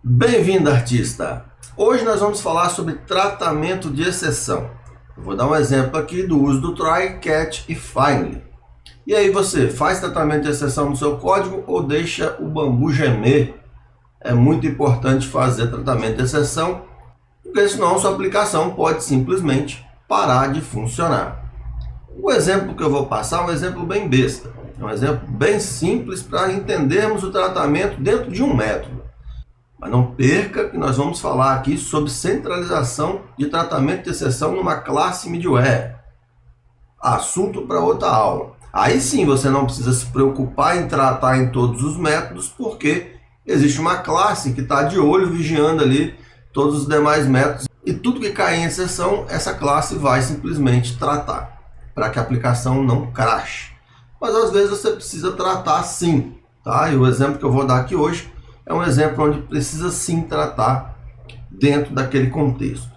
Bem-vindo, artista! Hoje nós vamos falar sobre tratamento de exceção. Eu vou dar um exemplo aqui do uso do try, catch e finally. E aí você faz tratamento de exceção no seu código ou deixa o bambu gemer? É muito importante fazer tratamento de exceção, porque senão sua aplicação pode simplesmente parar de funcionar. O exemplo que eu vou passar é um exemplo bem besta. É um exemplo bem simples para entendermos o tratamento dentro de um método. Mas não perca que nós vamos falar aqui sobre centralização de tratamento de exceção numa classe middleware. Assunto para outra aula. Aí sim você não precisa se preocupar em tratar em todos os métodos, porque existe uma classe que está de olho vigiando ali todos os demais métodos. E tudo que cai em exceção, essa classe vai simplesmente tratar, para que a aplicação não crache. Mas às vezes você precisa tratar sim. Tá? E o exemplo que eu vou dar aqui hoje é um exemplo onde precisa sim tratar dentro daquele contexto.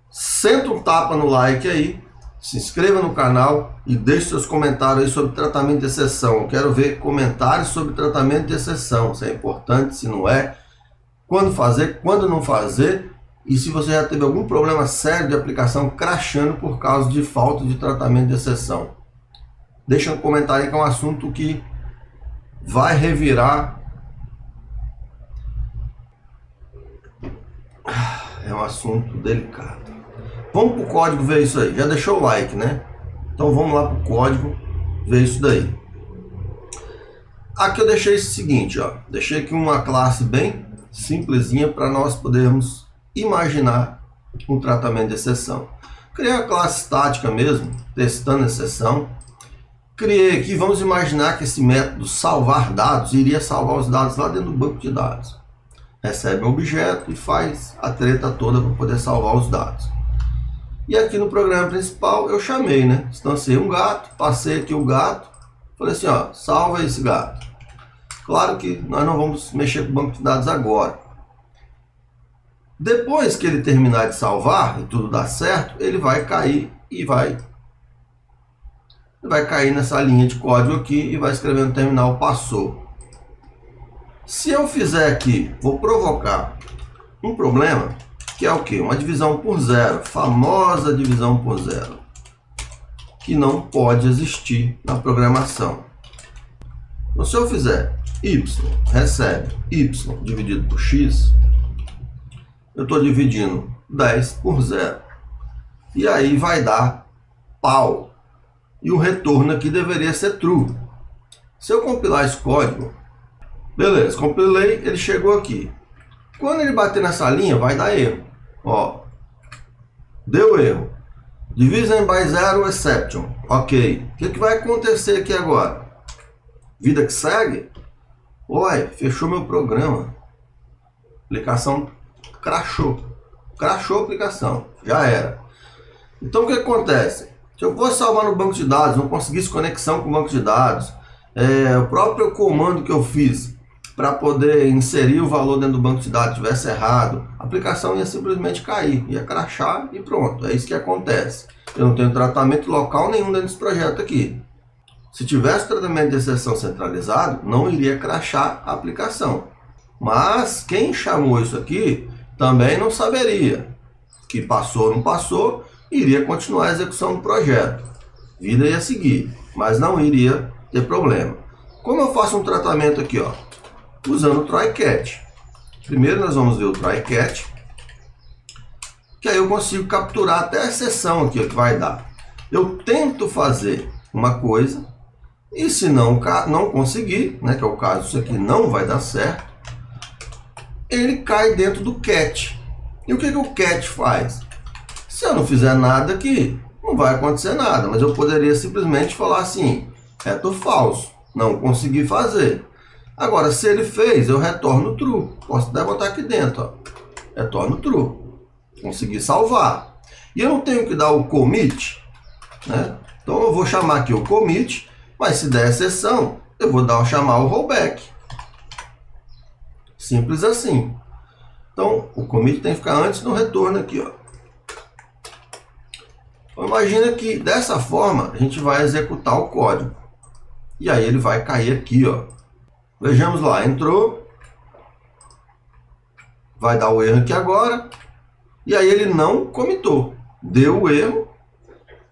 Senta um tapa no like aí, se inscreva no canal e deixe seus comentários aí sobre tratamento de exceção. Eu quero ver comentários sobre tratamento de exceção, se é importante, se não é, quando fazer, quando não fazer, e se você já teve algum problema sério de aplicação crashando por causa de falta de tratamento de exceção. Deixa no comentário aí que é um assunto que vai revirar. É um assunto delicado. Vamos para o código ver isso aí. Já deixou o like, né? Então vamos lá para o código ver isso daí. Aqui eu deixei o seguinte, ó. Deixei aqui uma classe bem simplesinha para nós podermos imaginar um tratamento de exceção. Criei a classe estática mesmo, testando a exceção. Criei aqui, vamos imaginar que esse método salvar dados iria salvar os dados lá dentro do banco de dados. Recebe o objeto e faz a treta toda para poder salvar os dados. E aqui no programa principal eu chamei, né? Instanciei um gato, passei aqui o gato, falei assim, ó, salva esse gato. Claro que nós não vamos mexer com o banco de dados agora. Depois que ele terminar de salvar e tudo dar certo, ele vai cair e vai cair nessa linha de código aqui e vai escrever no terminal passou. Se eu fizer aqui, vou provocar um problema, que é o quê? Uma divisão por zero, famosa divisão por zero, que não pode existir na programação. Então, se eu fizer y recebe y dividido por x, eu estou dividindo 10 por zero. E aí vai dar pau. E o retorno aqui deveria ser true. Se eu compilar esse código, beleza, compilei, ele chegou aqui. Quando ele bater nessa linha, vai dar erro. Ó, deu erro. Division by zero exception. Ok. O que vai acontecer aqui agora? Vida que segue? Uai, fechou meu programa. A aplicação crashou. Crashou a aplicação. Já era. Então o que acontece? Se eu fosse salvar no banco de dados, não conseguisse conexão com o banco de dados, o próprio comando que eu fiz para poder inserir o valor dentro do banco de dados tivesse errado, a aplicação ia simplesmente cair, ia crashar e pronto, é isso que acontece. Eu não tenho tratamento local nenhum dentro desse projeto aqui. Se tivesse tratamento de exceção centralizado, não iria crashar a aplicação. Mas quem chamou isso aqui também não saberia que passou ou não passou, iria continuar a execução do projeto. Vida ia seguir, mas não iria ter problema. Como eu faço um tratamento aqui, ó? Usando o try catch. Primeiro nós vamos ver o try catch, que aí eu consigo capturar até a exceção aqui, ó, que vai dar. Eu tento fazer uma coisa, e se não conseguir, né, que é o caso, isso aqui não vai dar certo, ele cai dentro do catch. E o que o catch faz? Se eu não fizer nada aqui, não vai acontecer nada, mas eu poderia simplesmente falar assim, reto falso, não consegui fazer. Agora, se ele fez, eu retorno true. Posso até botar aqui dentro, ó. Retorno true. Consegui salvar. E eu não tenho que dar o commit, né? Então eu vou chamar aqui o commit, mas se der exceção, eu vou chamar o rollback. Simples assim. Então, o commit tem que ficar antes do retorno aqui, ó. Então, imagina que dessa forma a gente vai executar o código. E aí ele vai cair aqui, ó. Vejamos lá, entrou, vai dar o erro aqui agora, e aí ele não comitou, deu o erro,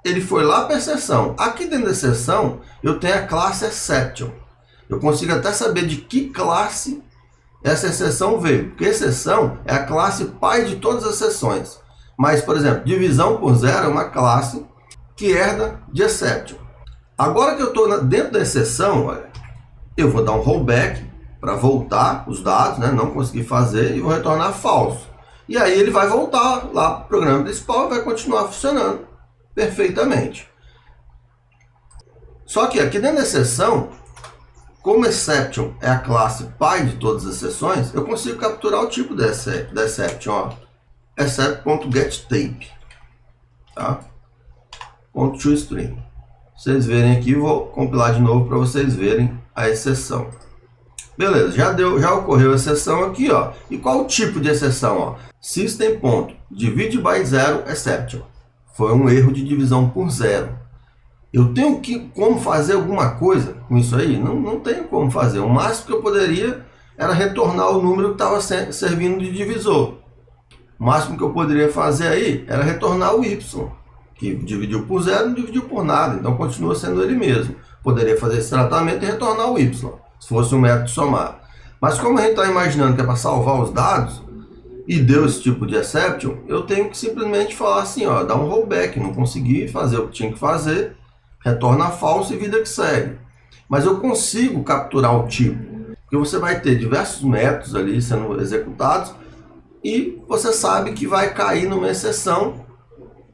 ele foi lá para a exceção. Aqui dentro da exceção, eu tenho a classe exception. Eu consigo até saber de que classe essa exceção veio, porque exceção é a classe pai de todas as exceções. Mas, por exemplo, divisão por zero é uma classe que herda de exception. Agora que eu estou dentro da exceção, olha, eu vou dar um rollback para voltar os dados, né? Não consegui fazer, e vou retornar falso. E aí ele vai voltar lá para o programa principal e vai continuar funcionando perfeitamente. Só que aqui dentro da exceção, como exception é a classe pai de todas as exceções, eu consigo capturar o tipo da exception, ó. Except.getType, tá? .toString. Vocês verem aqui, vou compilar de novo para vocês verem a exceção. Beleza, já ocorreu a exceção aqui, ó. E qual o tipo de exceção, ó? System.divide by zero exception. Foi um erro de divisão por zero. Eu tenho como fazer alguma coisa com isso aí? Não tenho como fazer. O máximo que eu poderia era retornar o número que estava servindo de divisor. O máximo que eu poderia fazer aí era retornar o y, que dividiu por zero, não dividiu por nada, então continua sendo ele mesmo. Poderia fazer esse tratamento e retornar o y, se fosse um método somar. Mas como a gente está imaginando que é para salvar os dados, e deu esse tipo de exception, eu tenho que simplesmente falar assim, ó, dar um rollback, não consegui fazer o que tinha que fazer, retorna falso e vida que segue. Mas eu consigo capturar o tipo, porque você vai ter diversos métodos ali sendo executados, e você sabe que vai cair numa exceção,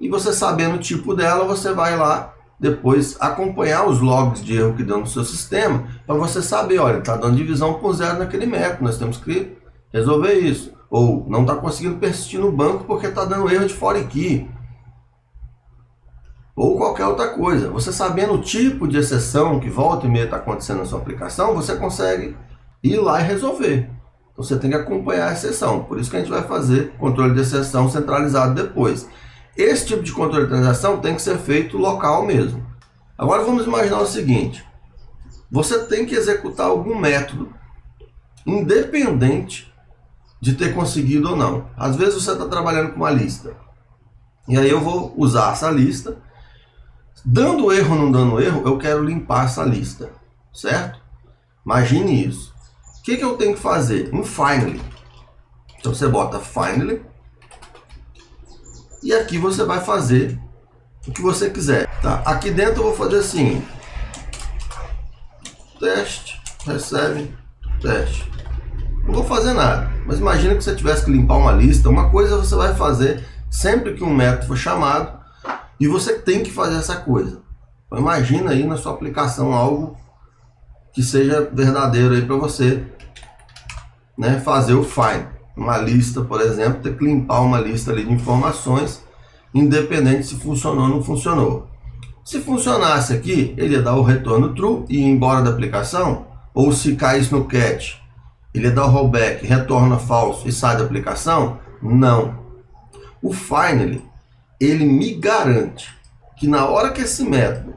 e você sabendo o tipo dela, você vai lá depois acompanhar os logs de erro que deu no seu sistema, para você saber, olha, está dando divisão por zero naquele método, nós temos que resolver isso. Ou não está conseguindo persistir no banco porque está dando erro de foreign key. Ou qualquer outra coisa. Você sabendo o tipo de exceção que volta e meia está acontecendo na sua aplicação, você consegue ir lá e resolver. Então você tem que acompanhar a exceção. Por isso que a gente vai fazer controle de exceção centralizado depois. Esse tipo de controle de transação tem que ser feito local mesmo. Agora vamos imaginar o seguinte. Você tem que executar algum método independente de ter conseguido ou não. Às vezes você está trabalhando com uma lista. E aí eu vou usar essa lista. Dando erro ou não dando erro, eu quero limpar essa lista. Certo? Imagine isso. O que eu tenho que fazer? Um finally. Então você bota finally. E aqui você vai fazer o que você quiser. Tá? Aqui dentro eu vou fazer assim. Teste, recebe, teste. Não vou fazer nada, mas imagina que você tivesse que limpar uma lista. Uma coisa você vai fazer sempre que um método for chamado e você tem que fazer essa coisa. Então imagina aí na sua aplicação algo que seja verdadeiro aí para você, né, fazer o find. Uma lista, por exemplo, ter que limpar uma lista ali de informações, independente se funcionou ou não funcionou. Se funcionasse aqui, ele ia dar o retorno true e ir embora da aplicação, ou se caísse no catch, ele dá o rollback, retorna falso e sai da aplicação? Não. O finally, ele me garante que na hora que esse método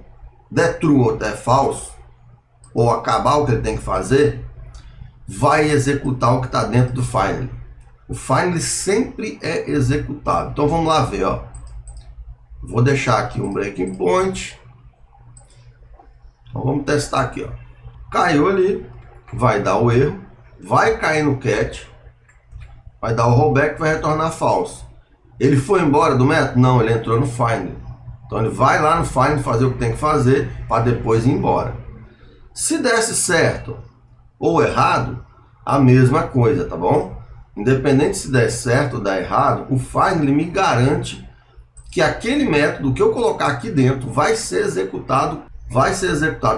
der true ou der falso, ou acabar o que ele tem que fazer, vai executar o que está dentro do finally. O finally sempre é executado. Então vamos lá ver, ó. Vou deixar aqui um breaking point. Então vamos testar aqui, ó. Caiu ali, vai dar o erro. Vai cair no catch, vai dar o rollback, vai retornar falso. Ele foi embora do método? Não, ele entrou no find. Então ele vai lá no find fazer o que tem que fazer para depois ir embora. Se desse certo ou errado, a mesma coisa, tá bom? Independente se der certo ou der errado, o find me garante que aquele método que eu colocar aqui dentro vai ser executado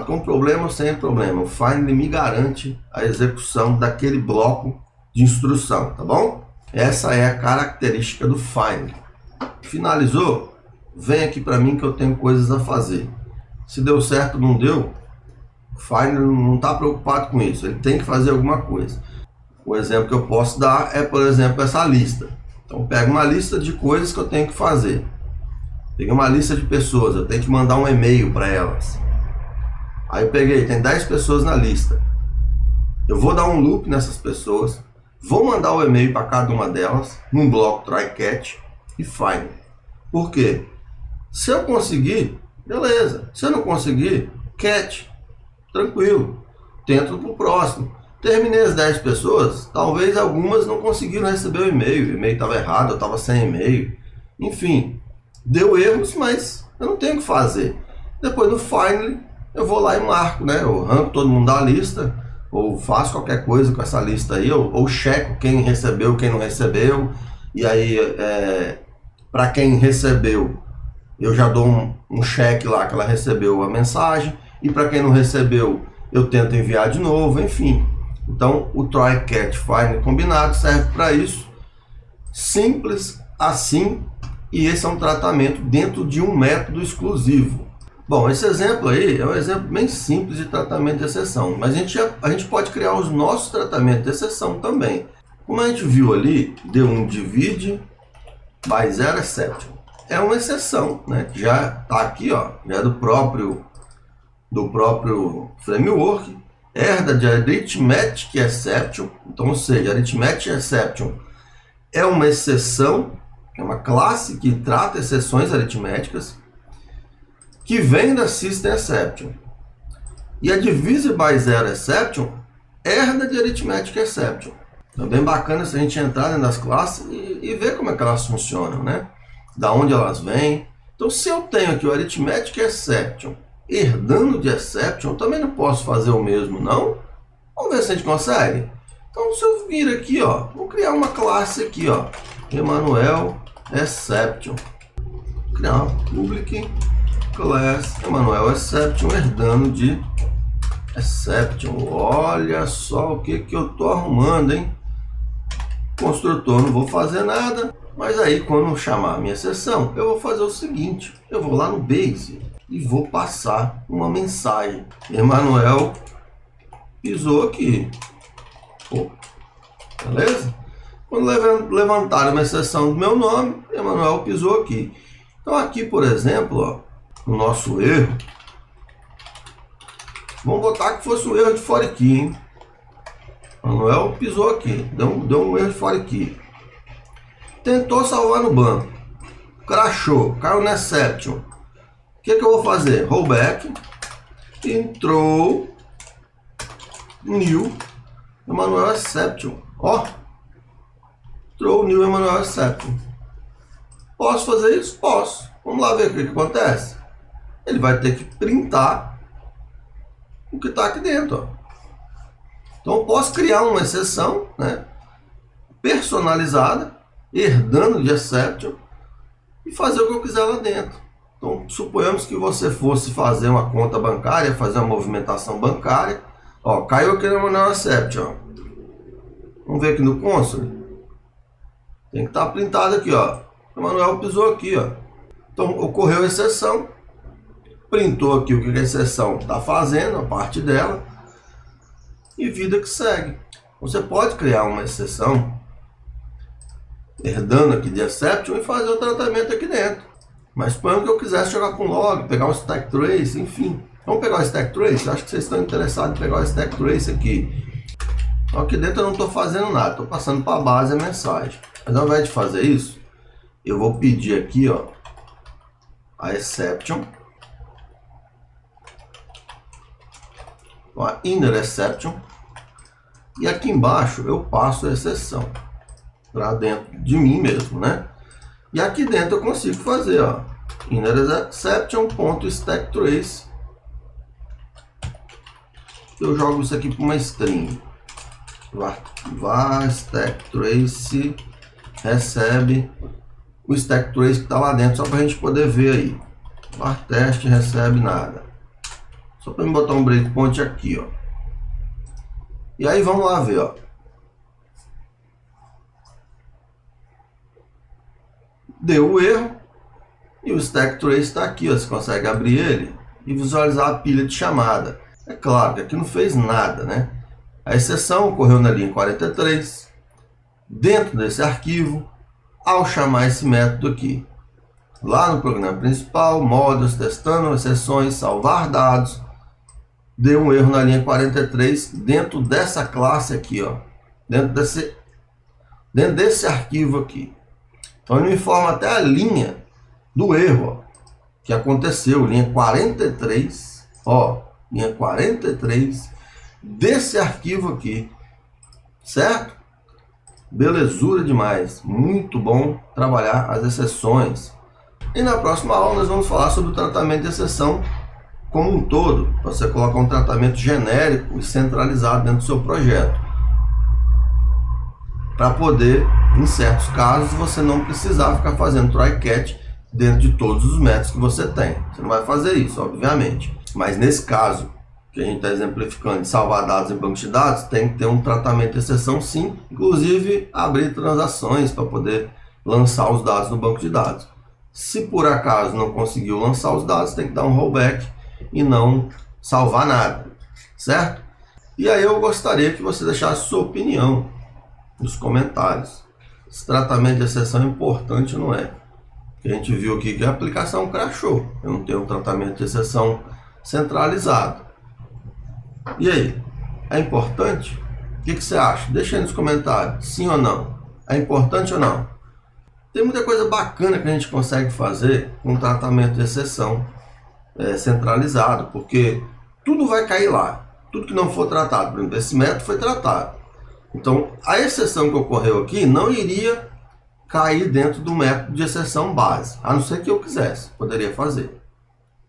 com problema ou sem problema. O find me garante a execução daquele bloco de instrução, tá bom? Essa é a característica do find. Finalizou? Vem aqui para mim que eu tenho coisas a fazer. Se deu certo ou não deu, o find não está preocupado com isso. Ele tem que fazer alguma coisa. O exemplo que eu posso dar é, por exemplo, essa lista. Então, pego uma lista de coisas que eu tenho que fazer. Peguei uma lista de pessoas, eu tenho que mandar um e-mail para elas. Aí eu peguei, tem 10 pessoas na lista. Eu vou dar um loop nessas pessoas, vou mandar o e-mail para cada uma delas num bloco try catch e find. Por quê? Se eu conseguir, beleza. Se eu não conseguir, catch, tranquilo, tento para o próximo. Terminei as 10 pessoas, talvez algumas não conseguiram receber o e-mail estava errado, eu estava sem e-mail, enfim, deu erros, mas eu não tenho o que fazer. Depois do finally, eu vou lá e marco, né? Eu arranco todo mundo da lista, ou faço qualquer coisa com essa lista aí, ou checo quem recebeu, quem não recebeu, e aí, para quem recebeu, eu já dou um check lá que ela recebeu a mensagem, e para quem não recebeu, eu tento enviar de novo, enfim. Então, o try, catch, find combinado serve para isso. Simples assim, e esse é um tratamento dentro de um método exclusivo. Bom, esse exemplo aí é um exemplo bem simples de tratamento de exceção, mas a gente pode criar os nossos tratamentos de exceção também. Como a gente viu ali, deu um divide by zero exception. É uma exceção, né? Que já está aqui, ó, já é do próprio framework. Herda de arithmetic exception, então, ou seja, arithmetic exception é uma exceção, é uma classe que trata exceções aritméticas, que vem da system exception. E a divisible by zero exception herda de arithmetic exception. Então, é bem bacana se a gente entrar dentro das classes e ver como é que elas funcionam, né? Da onde elas vêm. Então, se eu tenho aqui o arithmetic exception herdando de exception, eu também não posso fazer o mesmo, não? Vamos ver se a gente consegue. Então, se eu vir aqui, ó, vou criar uma classe aqui, ó, Emanuel Exception. Vou criar uma public class Emanuel Exception herdando de exception. Olha só o que eu tô arrumando, hein? Construtor, não vou fazer nada, mas aí quando eu chamar a minha exceção, eu vou fazer o seguinte, eu vou lá no base e vou passar uma mensagem. Emanuel pisou aqui. Pô, beleza? Quando levantar uma exceção do meu nome, Emanuel pisou aqui. Então aqui, por exemplo, ó, o nosso erro, vamos botar que fosse um erro de for key, hein? Emanuel pisou aqui, deu um erro de for key. Tentou salvar no banco, crashou, caiu na exception. O que eu vou fazer? Rollback, entrou, new, Emanuel Exception. Ó, entrou new Emanuel Exception. Posso fazer isso? Posso. Vamos lá ver o que acontece. Ele vai ter que printar o que está aqui dentro. Ó. Então eu posso criar uma exceção, né, personalizada, herdando de exception, e fazer o que eu quiser lá dentro. Então, suponhamos que você fosse fazer uma conta bancária, fazer uma movimentação bancária. Ó, caiu aqui no Emanuel Exception. Vamos ver aqui no console. Tem que estar printado aqui, ó. O Emanuel pisou aqui, ó. Então, ocorreu a exceção. Printou aqui o que a exceção está fazendo, a parte dela. E vida que segue. Você pode criar uma exceção, herdando aqui de exception, e fazer o tratamento aqui dentro. Mas suponho que eu quisesse jogar com log, pegar um stack trace, enfim. Vamos pegar o stack trace? Acho que vocês estão interessados em pegar o stack trace aqui. Então, aqui dentro eu não estou fazendo nada, estou passando para a base a mensagem. Mas ao invés de fazer isso, eu vou pedir aqui, ó, a exception, a inner exception, e aqui embaixo eu passo a exceção para dentro de mim mesmo, né? E aqui dentro eu consigo fazer, ó, inner exception.stacktrace. Eu jogo isso aqui para uma string. Var stacktrace recebe o stacktrace que está lá dentro, só para a gente poder ver aí. Var teste recebe nada. Só para me botar um breakpoint aqui, ó. E aí vamos lá ver, ó. Deu o erro e o stack trace está aqui, ó. Você consegue abrir ele e visualizar a pilha de chamada. É claro que aqui não fez nada, né? A exceção ocorreu na linha 43, dentro desse arquivo, ao chamar esse método aqui. Lá no programa principal, módulos, testando exceções, salvar dados, deu um erro na linha 43 dentro dessa classe aqui, ó. Dentro desse dentro desse arquivo aqui. Então ele me informa até a linha do erro, ó, que aconteceu, linha 43, ó, linha 43 desse arquivo aqui, certo? Belezura demais, muito bom trabalhar as exceções. E na próxima aula nós vamos falar sobre o tratamento de exceção como um todo, para você colocar um tratamento genérico e centralizado dentro do seu projeto, para poder, em certos casos, você não precisar ficar fazendo try-catch dentro de todos os métodos que você tem. Você não vai fazer isso, obviamente. Mas nesse caso, que a gente está exemplificando de salvar dados em banco de dados, tem que ter um tratamento de exceção sim, inclusive abrir transações para poder lançar os dados no banco de dados. Se por acaso não conseguiu lançar os dados, tem que dar um rollback e não salvar nada, certo? E aí eu gostaria que você deixasse sua opinião nos comentários. Esse tratamento de exceção é importante ou não é? A gente viu aqui que a aplicação crashou. Eu não tenho um tratamento de exceção centralizado. E aí? É importante? O que você acha? Deixa aí nos comentários. Sim ou não? É importante ou não? Tem muita coisa bacana que a gente consegue fazer com tratamento de exceção centralizado, porque tudo vai cair lá. Tudo que não for tratado. Por exemplo, esse método foi tratado. Então, a exceção que ocorreu aqui não iria cair dentro do método de exceção base, a não ser que eu quisesse, poderia fazer.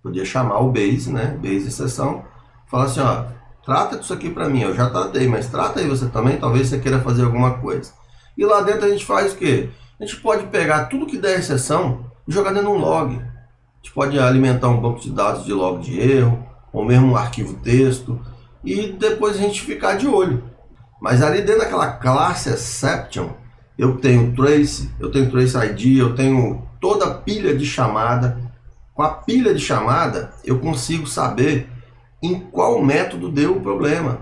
Podia chamar o base, né? Base exceção, falar assim, ó, trata disso aqui para mim, eu já tratei, mas trata aí você também, talvez você queira fazer alguma coisa. E lá dentro a gente faz o quê? A gente pode pegar tudo que der exceção e jogar dentro de um log. A gente pode alimentar um banco de dados de log de erro, ou mesmo um arquivo texto, e depois a gente ficar de olho. Mas ali dentro daquela classe exception, eu tenho trace ID, eu tenho toda a pilha de chamada. Com a pilha de chamada, eu consigo saber em qual método deu o problema.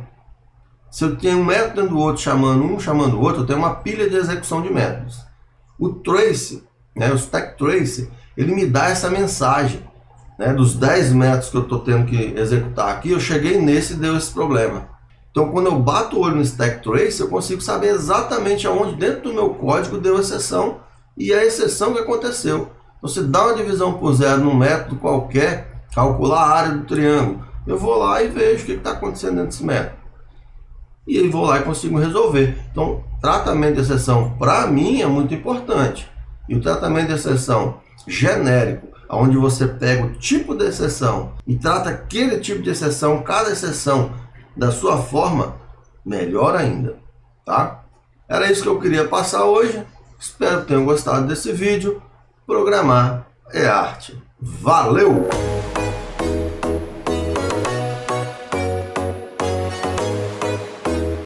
Se eu tenho um método dentro do outro, chamando um, chamando o outro, eu tenho uma pilha de execução de métodos. O trace, né, o stack trace, ele me dá essa mensagem, né, dos 10 métodos que eu estou tendo que executar aqui, eu cheguei nesse e deu esse problema. Então, quando eu bato o olho no stack trace, eu consigo saber exatamente aonde dentro do meu código deu exceção e a exceção que aconteceu. Você dá uma divisão por zero num método qualquer, calcular a área do triângulo, eu vou lá e vejo o que está acontecendo dentro desse método. E aí vou lá e consigo resolver. Então, tratamento de exceção, para mim, é muito importante. E o tratamento de exceção genérico, onde você pega o tipo de exceção e trata aquele tipo de exceção, cada exceção, da sua forma, melhor ainda, tá? Era isso que eu queria passar hoje. Espero que tenham gostado desse vídeo. Programar é arte. Valeu!